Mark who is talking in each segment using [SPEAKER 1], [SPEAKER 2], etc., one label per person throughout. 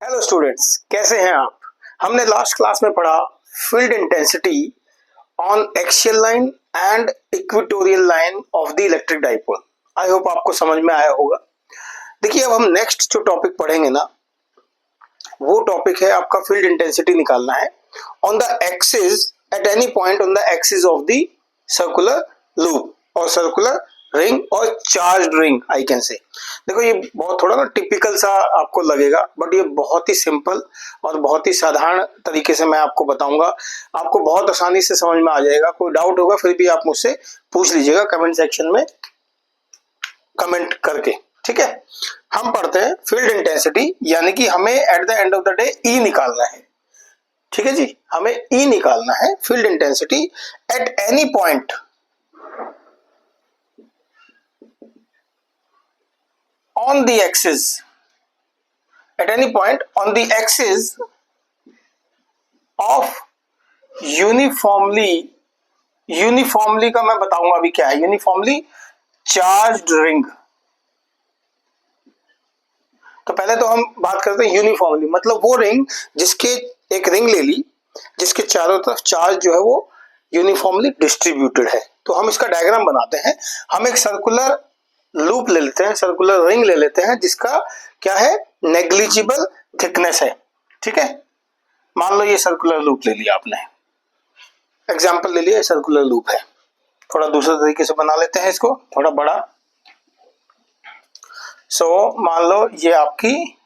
[SPEAKER 1] Hello students, कैसे हैं आप। हमने लास्ट क्लास में पढ़ा field intensity on axial line and equatorial line of the electric dipole. I hope आपको समझ में आया होगा। देखिए, अब हम नेक्स्ट जो टॉपिक पढ़ेंगे ना, वो टॉपिक है आपका फील्ड इंटेंसिटी निकालना है on the axis at any point on the axis of the circular loop और सर्कुलर रिंग और charge ring I can say. देखो, ये बहुत थोड़ा ना टिपिकल सा आपको लगेगा, बट ये बहुत ही सिंपल और बहुत ही साधारण तरीके से मैं आपको बताऊंगा। आपको बहुत आसानी से समझ में आ जाएगा। कोई डाउट होगा फिर भी आप मुझसे पूछ लीजिएगा कमेंट सेक्शन में कमेंट करके, ठीक है। हम पढ़ते हैं फील्ड इंटेंसिटी, यानी कि हमें at the end of the day E निकालना है, ठीक है जी। हमें ई निकालना है, field intensity at any point on the axis, at any point on the axis of uniformly का मैं बताऊंगा अभी क्या है यूनिफॉर्मली चार्ज्ड रिंग। तो पहले तो हम बात करते हैं यूनिफॉर्मली, मतलब वो रिंग जिसके एक रिंग ले ली जिसके चारों तरफ चार्ज जो है वो यूनिफॉर्मली डिस्ट्रीब्यूटेड है। तो हम इसका डायग्राम बनाते हैं। हम एक सर्कुलर लूप ले लेते हैं, सर्कुलर रिंग ले लेते हैं जिसका क्या है, नेग्लिजिबल थिकनेस है, ठीक है। मान लो ये सर्कुलर लूप ले लिया आपने, एग्जांपल ले लिया, सर्कुलर लूप है। थोड़ा दूसरे तरीके से बना लेते हैं इसको, थोड़ा बड़ा। मान लो ये आपकी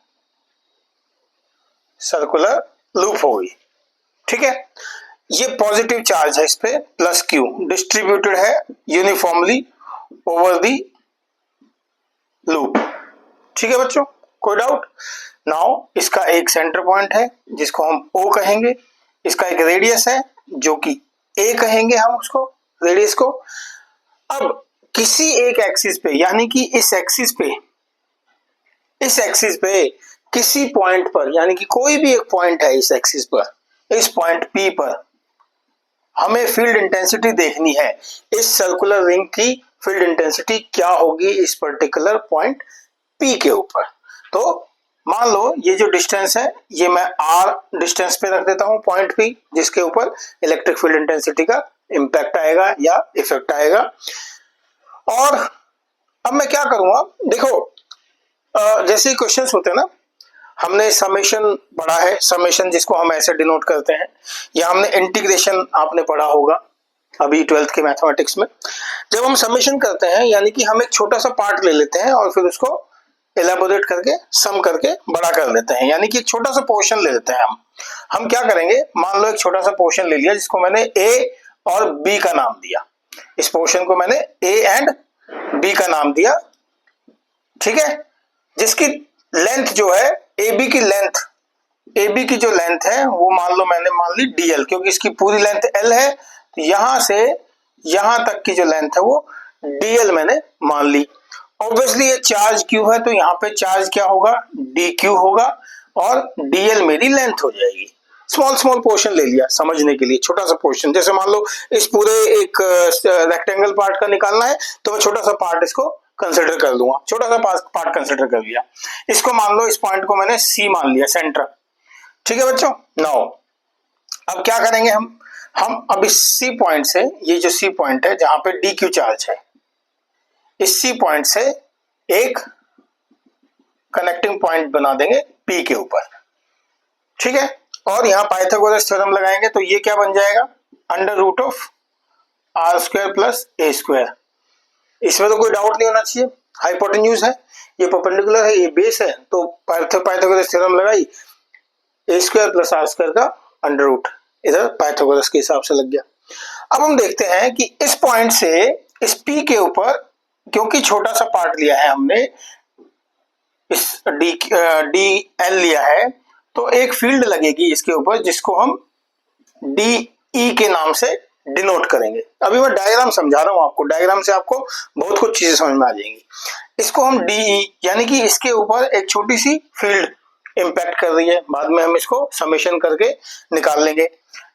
[SPEAKER 1] सर्कुलर लूप हो गई, ठीक है। ये पॉजिटिव चार्ज है इस पे, प्लस क्यू, डिस्ट्रीब्यूटेड है यूनिफॉर्मली ओवर दी लूप, ठीक है बच्चों, कोई डाउट। नाउ इसका एक सेंटर पॉइंट है जिसको हम O कहेंगे, इसका एक रेडियस है जो कि A कहेंगे हम उसको, रेडियस को। अब किसी एक एक्सिस पे, यानी कि इस एक्सिस पे किसी पॉइंट पर, यानी कि कोई भी एक पॉइंट है इस एक्सिस पर, इस पॉइंट P पर हमें फील्ड इंटेंसिटी देखनी है। इस सर्कुलर रिंग की फील्ड इंटेंसिटी क्या होगी इस पर्टिकुलर पॉइंट P के ऊपर। तो मान लो ये जो डिस्टेंस है ये मैं R डिस्टेंस पे रख देता हूं, पॉइंट P जिसके ऊपर इलेक्ट्रिक फील्ड इंटेंसिटी का इंपैक्ट आएगा या इफेक्ट आएगा। और अब मैं क्या करूंगा, देखो जैसे क्वेश्चंस होते हैं ना, हमने समेशन पढ़ा है, समेशन जिसको हम ऐसे डिनोट करते हैं, या हमने इंटीग्रेशन आपने पढ़ा होगा अभी 12th के मैथमेटिक्स में। जब हम समेशन करते हैं, यानी कि हम एक छोटा सा पार्ट ले लेते हैं और फिर उसको एलाबोरेट करके सम करके बड़ा कर लेते हैं, यानी कि एक छोटा सा पोर्शन ले लेते हैं हम क्या करेंगे, मान लो एक छोटा सा पोर्शन ले लिया जिसको मैंने A और B का नाम दिया। इस पोर्शन को मैंने A एंड B का नाम दिया, ठीक है। जिसकी लेंथ जो है AB की जो लेंथ है वो मान लो मैंने मान ली DL, क्योंकि इसकी पूरी लेंथ L है, तो यहां से यहां तक की जो लेंथ है वो DL मैंने मान ली। ऑब्वियसली ये चार्ज Q है, तो यहाँ पे चार्ज क्या होगा, DQ होगा, और DL मेरी लेंथ हो जाएगी। स्मॉल पोर्शन ले लिया समझने के लिए, छोटा सा पोर्शन। जैसे मान लो इस पूरे एक रेक्टेंगल पार्ट का निकालना है, तो मैं छोटा सा पार्ट इसको कंसिडर कर लूंगा, छोटा सा पार्ट कंसिडर कर लिया। इसको मान लो, इस पॉइंट को मैंने C मान लिया, सेंटर, ठीक है बच्चों। नाउ अब क्या करेंगे हम अब इस C पॉइंट से, ये जो C पॉइंट है जहां पे DQ चार्ज है, इस C पॉइंट से एक कनेक्टिंग पॉइंट बना देंगे P के ऊपर, ठीक है। और यहाँ पाइथागोरस थ्योरम लगाएंगे, तो ये क्या बन जाएगा, under root of R² plus A²। इसमें तो कोई डाउट नहीं होना चाहिए, हाइपोटेन्यूज है, ये परपेंडिकुलर है, ये बेस है, तो पाइथागोरस थ्योरम लगाई, A² प्लस R² का अंडर रूट इधर पाइथागोरस के हिसाब से लग गया। अब हम देखते हैं कि इस पॉइंट से इस P के ऊपर, क्योंकि छोटा सा पार्ट लिया है हमने, इस DL लिया है, तो एक फील्ड लगेगी इसके ऊपर जिसको हम DE के नाम से डिनोट करेंगे। अभी मैं डायग्राम समझा रहा हूं आपको, डायग्राम से आपको बहुत कुछ चीजें समझ में आ जाएंगी। इसको हम DE, यानी कि इसके ऊपर एक छोटी सी फील्ड इंपैक्ट कर रही है, बाद में हम इसको समेशन करके निकाल लेंगे।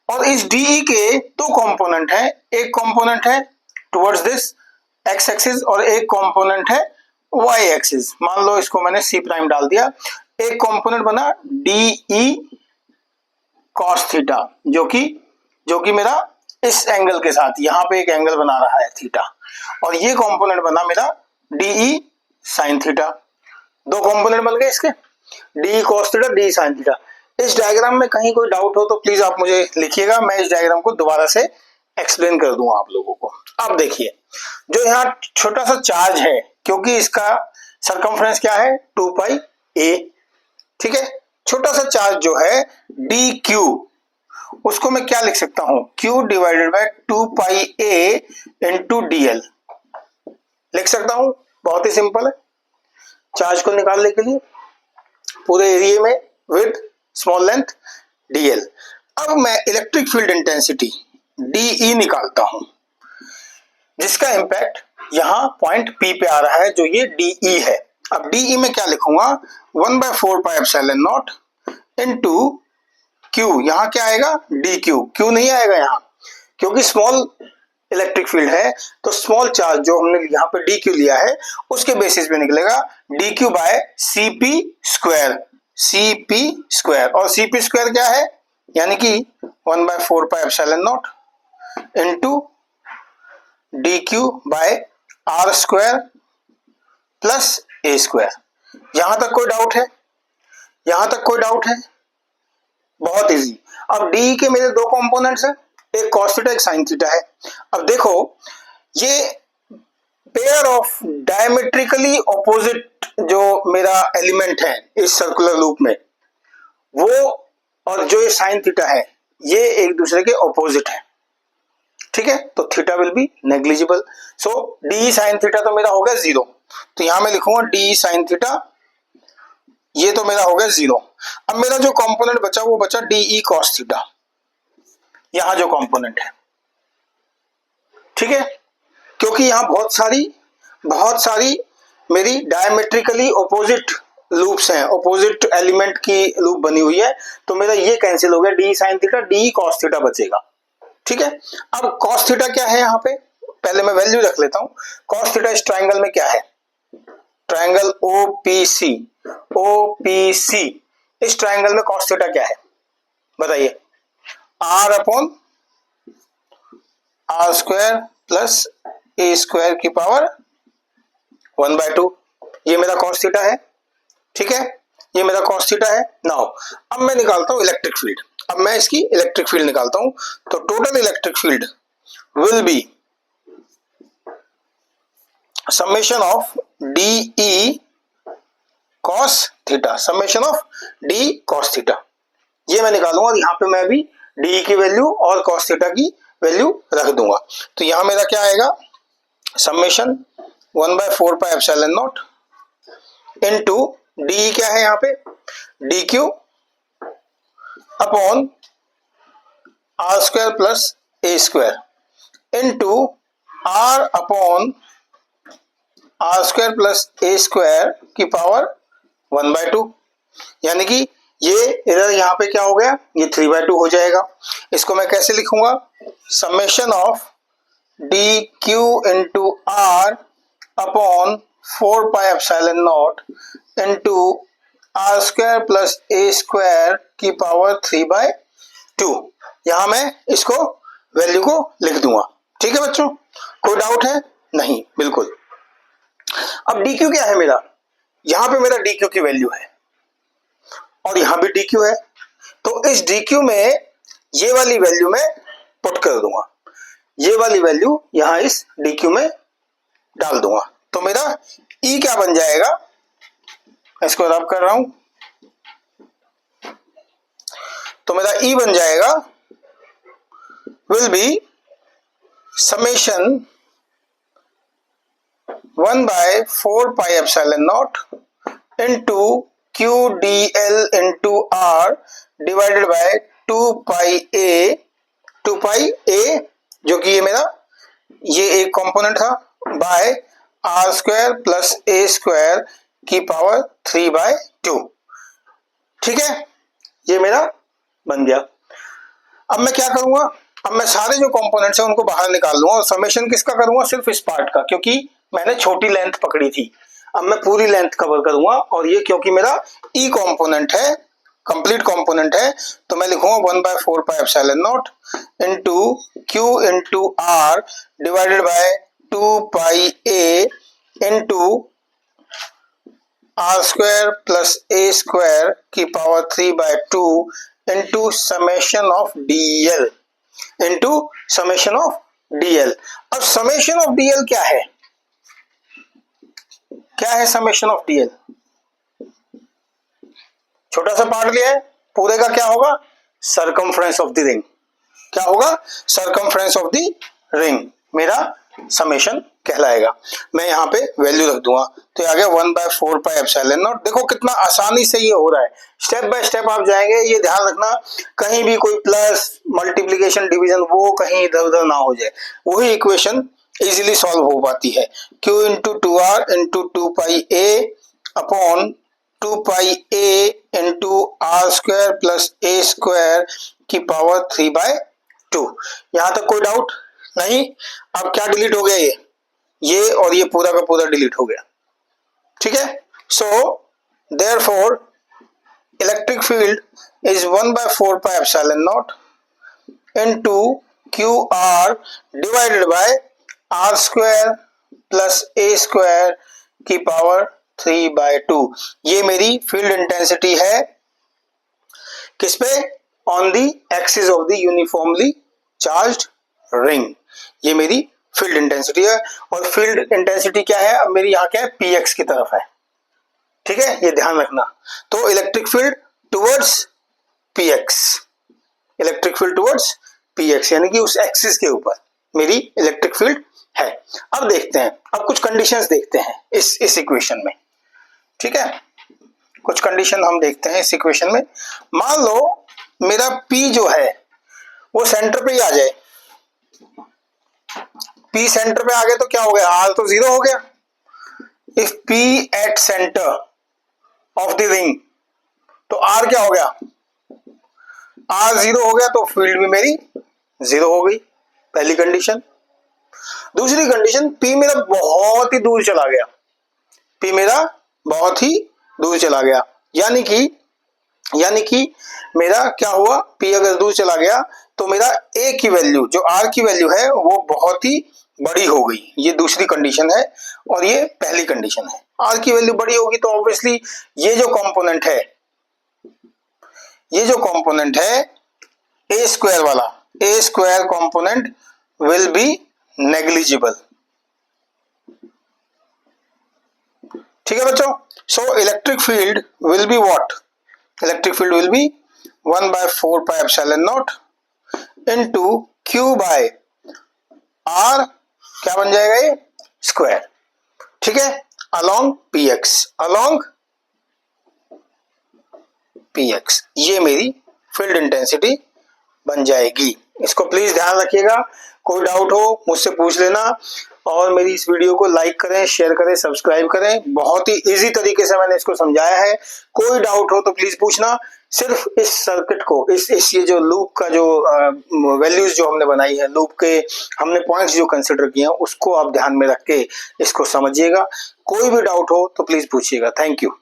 [SPEAKER 1] और इस DE के दो कंपोनेंट है, एक कंपोनेंट है टुवर्ड्स दिस x एक्सिस और एक कंपोनेंट है y एक्सिस। मान लो इसको मैंने C प्राइम डाल दिया, एक कंपोनेंट बना DE cos थीटा, जो कि मेरा इस एंगल के साथ यहां पे एक एंगल बना रहा है थीटा, और ये कंपोनेंट बना मेरा DE sin थीटा। दो कंपोनेंट बन गए इसके, DE cos theta, DE sin theta. इस डायग्राम में कहीं कोई डाउट हो तो प्लीज आप मुझे लिखिएगा, मैं इस डायग्राम को दोबारा से एक्सप्लेन कर दूंगा आप लोगों को। अब देखिए, जो यहाँ छोटा सा चार्ज है, क्योंकि इसका सरकमफ्रेंस क्या है 2 पाई a, ठीक है, छोटा सा चार्ज जो है dq, उसको मैं क्या लिख सकता हूं, q divided by 2 pi a into dl लिख सकता हूं। बहुत ही सिंपल है, चार्ज को निकालने के लिए पूरे एरिया में विद स्मॉल लेंथ dl। अब मैं इलेक्ट्रिक फील्ड इंटेंसिटी DE निकालता हूं, जिसका इंपैक्ट यहां पॉइंट P पे आ रहा है, जो ये DE है। अब DE में क्या लिखूंगा, 1/4 pi epsilon not into Q, यहां क्या आएगा DQ, Q नहीं आएगा यहां, क्योंकि स्मॉल इलेक्ट्रिक फील्ड है, तो स्मॉल चार्ज जो हमने यहाँ पे DQ लिया है उसके बेसिस पे निकलेगा DQ by CP square, CP square, और CP स्क्वायर क्या है, यानी कि 1/4 pi epsilon not into DQ by R square plus A square. यहां तक कोई डाउट है, यहां तक कोई डाउट है, बहुत इजी। अब DE के मेरे दो कंपोनेंट्स हैं, एक cos थीटा एक sin थीटा है। अब देखो, ये पेयर ऑफ डायमेट्रिकली ऑपोजिट जो मेरा एलिमेंट है इस सर्कुलर लूप में, वो और जो ये sin थीटा है, ये एक दूसरे के ऑपोजिट है, ठीक है, तो theta will be negligible. So DE sin theta तो मेरा हो गया 0, तो यहां मैं लिखूंगा DE sin थीटा, ये तो मेरा हो गया 0। अब मेरा जो कंपोनेंट बचा वो बचा DE cos थीटा, यहां जो कंपोनेंट है, ठीक है, क्योंकि यहां बहुत सारी मेरी डायमेट्रिकली ऑपोजिट लूप्स हैं, ऑपोजिट एलिमेंट की लूप बनी हुई है, तो मेरा ये कैंसिल हो गया, DE sin theta, DE cos theta बचेगा, ठीक है। अब cos थीटा क्या है, यहाँ पे पहले मैं वैल्यू रख लेता हूं। cos थीटा इस ट्राइंगल में क्या है, ट्राइंगल OPC, इस ट्राइंगल में cos थीटा क्या है बताइए, R upon R square plus A square की पावर 1/2, ये मेरा cos थीटा है, ठीक है, ये मेरा cos थीटा है। नाउ अब मैं निकालता हूं इलेक्ट्रिक फील्ड, अब मैं इसकी इलेक्ट्रिक फील्ड निकालता हूं, तो total electric field will be summation of DE cos theta, summation of DE cos theta, ये मैं निकालूंगा, और यहां पे मैं भी DE की वैल्यू और cos थीटा की वैल्यू रख दूंगा। तो यहां मेरा क्या आएगा, summation 1/4 pi epsilon not into DE क्या है यहाँ पे DQ upon R square plus A square into R upon R square plus A square की पावर 1/2, यानी कि ये इधर यहाँ पे क्या हो गया, ये 3/2 हो जाएगा। इसको मैं कैसे लिखूंगा, summation of DQ into R upon 4 pi epsilon not into R square plus A square की पावर 3/2, यहां मैं इसको वैल्यू को लिख दूंगा, ठीक है बच्चों, कोई डाउट है, नहीं, बिल्कुल। अब DQ क्या है मेरा, यहां पे मेरा DQ की वैल्यू है और यहां भी DQ है, तो इस DQ में ये वाली वैल्यू मैं पुट कर दूंगा, ये वाली वैल्यू यहां इस DQ में डाल दूंगा, तो मेरा E क्या बन जाएगा, इसको रब कर रहा हूं, तो मेरा E बन जाएगा will be summation 1/4 pi epsilon not into QDL into R divided by 2 pi A, जो कि ये मेरा ये एक कंपोनेंट था, by R square plus A square की पावर 3/2, ठीक है, ये मेरा बन गया। अब मैं क्या करूंगा, अब मैं सारे जो कंपोनेंट्स हैं उनको बाहर निकाल लूंगा और समेशन किसका करूंगा, सिर्फ इस पार्ट का, क्योंकि मैंने छोटी लेंथ पकड़ी थी। अब मैं पूरी लेंथ कवर करूंगा और ये क्योंकि मेरा ई कॉम्पोनेंट है, कंप्लीट कॉम्पोनेंट है, तो मैं लिखूंगा 1/4 pi epsilon not into q into r divided by 2 pi A into are square plus A square की power 3/2 into summation of dl into summation of dl. अब समेशन ऑफ डीएल क्या है? क्या है समेशन ऑफ डीएल? छोटा सा part लिया है, पूरे का क्या होगा? Circumference of the ring. क्या होगा? सरकमफ्रेंस ऑफ द रिंग मेरा समेशन कहलाएगा। मैं यहाँ पे वैल्यू रख दूंगा, तो ये आ गया 1/4 पाई एप्सिलॉन नॉट। देखो कितना आसानी से ये हो रहा है, स्टेप बाय स्टेप आप जाएंगे। ये ध्यान रखना कहीं भी कोई प्लस मल्टीप्लीकेशन डिवीजन वो कहीं इधर उधर ना हो जाए, वही इक्वेशन इजीली सॉल्व हो पाती है। Q into 2R into 2 pi A upon 2 pi A into are square plus A square की पावर 3/2। यहां तक कोई डाउट नहीं? अब क्या डिलीट हो गया? ये और ये पूरा का पूरा डिलीट हो गया, ठीक है। So therefore electric field is 1/4 pi epsilon not into Q R divided by R square plus A square की पावर 3/2। ये मेरी फील्ड इंटेंसिटी है किस पे? On the axis of the uniformly charged ring. ये मेरी फील्ड इंटेंसिटी है। और फील्ड इंटेंसिटी क्या है? अब मेरी यहाँ क्या है? px की तरफ है, ठीक है, ये ध्यान रखना। तो electric field towards px, electric field towards px यानी कि उस एक्सिस के ऊपर मेरी इलेक्ट्रिक फील्ड है। अब देखते हैं, अब कुछ कंडीशंस देखते हैं इस इक्वेशन में, ठीक है। कुछ कंडीशन हम देखते हैं इस इक्वेशन में। मान लो मेरा P जो है वो सेंटर पे ही आ जाए। P सेंटर पे आ गया तो क्या हो गया? R तो 0 हो गया। If P at centre of the ring, तो R क्या हो गया? R 0 हो गया, तो फील्ड भी मेरी 0 हो गई, पहली कंडीशन। दूसरी कंडीशन, P मेरा बहुत ही दूर चला गया। P मेरा बहुत ही दूर चला गया, यानी कि मेरा क्या हुआ? P अगर दूर चला गया तो मेरा A की वैल्यू, जो R की वैल्यू है, वो बहुत ही बड़ी हो गई। ये दूसरी कंडीशन है और ये पहली कंडीशन है। R की वैल्यू बड़ी होगी तो ऑब्वियसली ये जो कंपोनेंट है A स्क्वायर वाला, A square component will be negligible, ठीक है बच्चों। So electric field will be what? Electric field will be 1/4 pi epsilon not into Q by R, क्या बन जाएगा ये? स्क्वायर, ठीक है, अलोंग px। ये मेरी फील्ड इंटेंसिटी बन जाएगी। इसको प्लीज ध्यान रखिएगा। कोई डाउट हो मुझसे पूछ लेना, और मेरी इस वीडियो को लाइक करें, शेयर करें, सब्सक्राइब करें। बहुत ही इजी तरीके से मैंने इसको समझाया है। कोई डाउट हो तो प्लीज पूछना। सिर्फ इस सर्किट को, इस ये जो लूप का जो वैल्यूज जो हमने बनाई है, लूप के हमने पॉइंट्स जो कंसिडर किए हैं, उसको आप ध्यान में रख के इसको समझिएगा। कोई भी डाउट हो तो प्लीज पूछिएगा। Thank you.